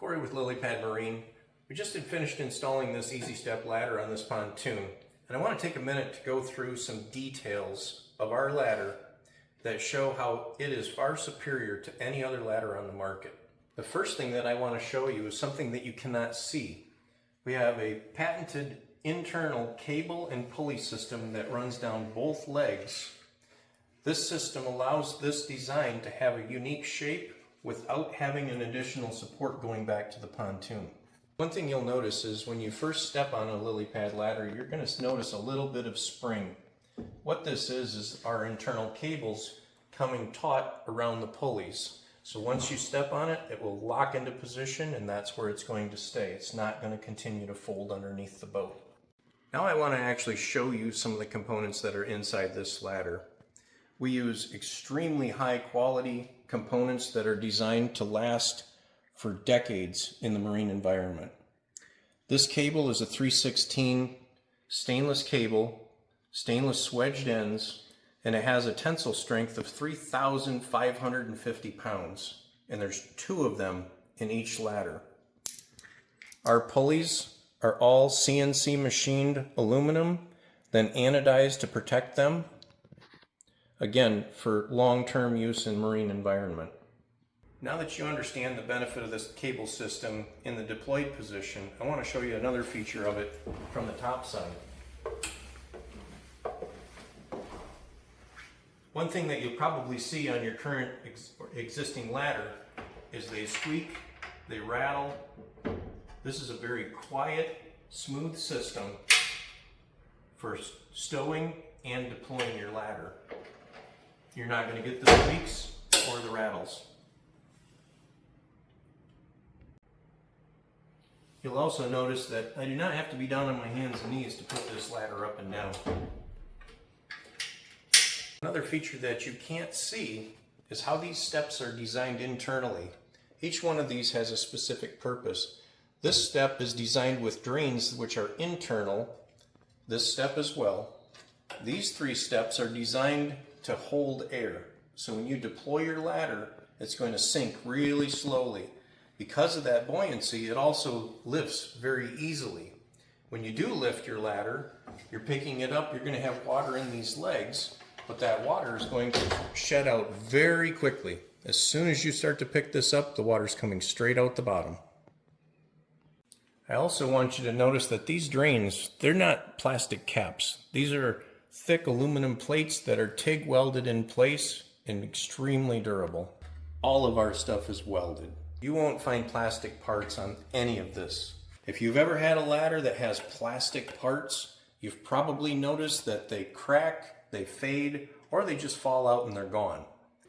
Corey with LilliPad Marine. We just had finished installing this easy step ladder on this pontoon, and I want to take a minute to go through some details of our ladder that show how it is far superior to any other ladder on the market. The first thing that I want to show you is something that you cannot see. We have a patented internal cable and pulley system that runs down both legs. This system allows this design to have a unique shape without having an additional support going back to the pontoon. One thing you'll notice is when you first step on a LilliPad ladder, you're going to notice a little bit of spring. What this is our internal cables coming taut around the pulleys. So once you step on it, it will lock into position, and that's where it's going to stay. It's not going to continue to fold underneath the boat. Now I want to actually show you some of the components that are inside this ladder. We use extremely high quality components that are designed to last for decades in the marine environment. This cable is a 3/16 stainless cable, stainless wedged ends, and it has a tensile strength of 3,550 pounds, and there's 2 of them in each ladder. Our pulleys are all CNC machined aluminum, then anodized to protect them, again for long-term use in marine environment. Now that you understand the benefit of this cable system in the deployed position, I want to show you another feature of it from the top side. One thing that you'll probably see on your current existing ladder is they squeak, they rattle. This is a very quiet, smooth system for stowing and deploying your ladder. You're not going to get the squeaks or the rattles. You'll also notice that I do not have to be down on my hands and knees to put this ladder up and down. Another feature that you can't see is how these steps are designed internally. Each one of these has a specific purpose. This step is designed with drains which are internal, this step as well. These 3 steps are designed to hold air. So when you deploy your ladder, it's going to sink really slowly. Because of that buoyancy, it also lifts very easily. When you do lift your ladder, you're picking it up, you're going to have water in these legs, but that water is going to shed out very quickly. As soon as you start to pick this up, the water's coming straight out the bottom. I also want you to notice that these drains, they're not plastic caps. These are thick aluminum plates that are TIG welded in place and extremely durable. All of our stuff is welded. You won't find plastic parts on any of this. If you've ever had a ladder that has plastic parts, you've probably noticed that they crack, they fade, or they just fall out and they're gone.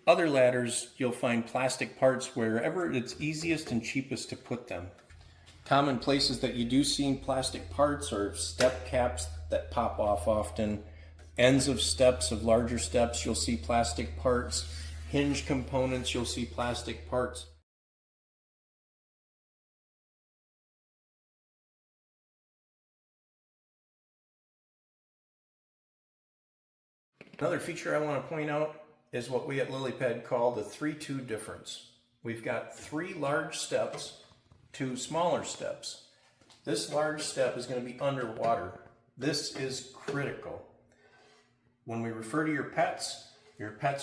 Other ladders, you'll find plastic parts wherever it's easiest and cheapest to put them. Common places that you do see plastic parts are step caps that pop off often. Ends of steps, of larger steps, you'll see plastic parts. Hinge components, you'll see plastic parts. Another feature I want to point out is what we at LilliPad call the 3-2 difference. We've got 3 large steps, 2 smaller steps. This large step is going to be underwater. This is critical. When we refer to your pets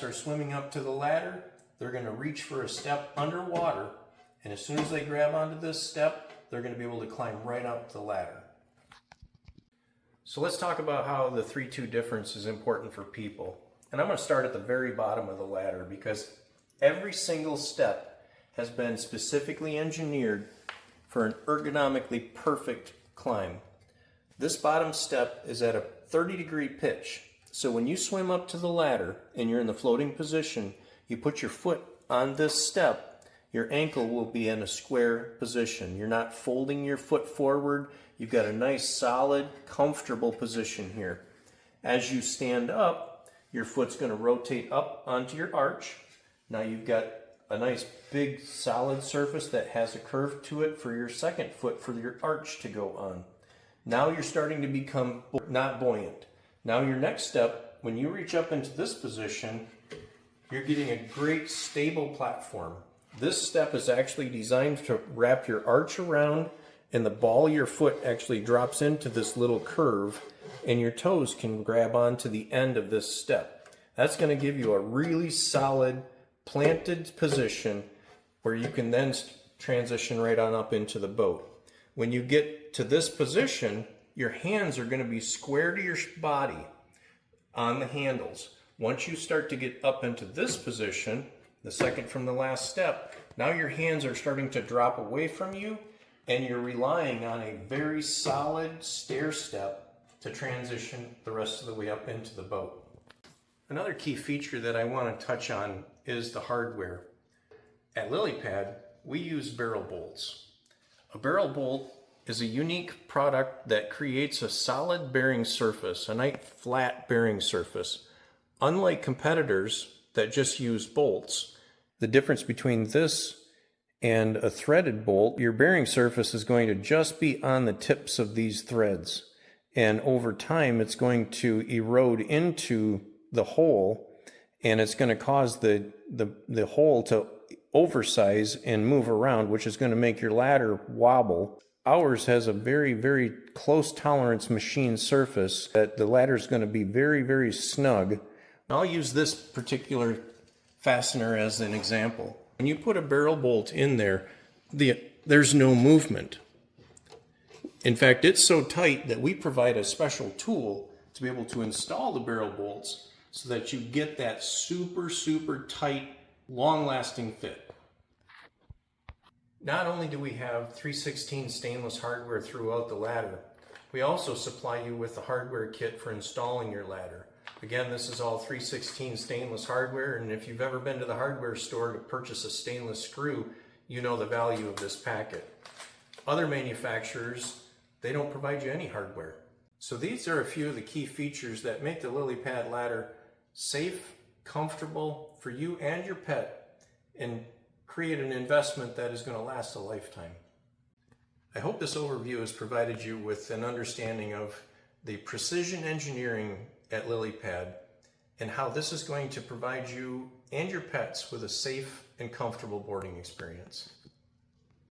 are swimming up to the ladder, they're going to reach for a step underwater, and as soon as they grab onto this step, they're going to be able to climb right up the ladder. So let's talk about how the 3-2 difference is important for people. And I'm going to start at the very bottom of the ladder because every single step has been specifically engineered for an ergonomically perfect climb. This bottom step is at a 30-degree pitch. So when you swim up to the ladder and you're in the floating position, you put your foot on this step, your ankle will be in a square position. You're not folding your foot forward. You've got a nice, solid, comfortable position here. As you stand up, your foot's going to rotate up onto your arch. Now you've got a nice, big, solid surface that has a curve to it for your second foot for your arch to go on. Now you're starting to become not buoyant. Now your next step, when you reach up into this position, you're getting a great stable platform. This step is actually designed to wrap your arch around, and the ball of your foot actually drops into this little curve, and your toes can grab onto the end of this step. That's going to give you a really solid planted position where you can then transition right on up into the boat. When you get to this position, your hands are going to be square to your body on the handles. Once you start to get up into this position, the second from the last step, now your hands are starting to drop away from you, and you're relying on a very solid stair step to transition the rest of the way up into the boat. Another key feature that I want to touch on is the hardware. At LilliPad, we use barrel bolts. A barrel bolt is a unique product that creates a solid bearing surface, a nice flat bearing surface. Unlike competitors that just use bolts, the difference between this and a threaded bolt, your bearing surface is going to just be on the tips of these threads. And over time, it's going to erode into the hole, and it's going to cause the hole to oversize and move around, which is going to make your ladder wobble. Ours has a very, very close tolerance machine surface that the ladder is going to be very, very snug. I'll use this particular fastener as an example. When you put a barrel bolt in there, there's no movement. In fact, it's so tight that we provide a special tool to be able to install the barrel bolts so that you get that super, super tight, long-lasting fit. Not only do we have 3/16 stainless hardware throughout the ladder, we also supply you with the hardware kit for installing your ladder. Again, this is all 3/16 stainless hardware, and if you've ever been to the hardware store to purchase a stainless screw, you know the value of this packet. Other manufacturers, they don't provide you any hardware. So these are a few of the key features that make the LilliPad ladder safe, comfortable for you and your pet, and create an investment that is going to last a lifetime. I hope this overview has provided you with an understanding of the precision engineering at LilliPad and how this is going to provide you and your pets with a safe and comfortable boarding experience.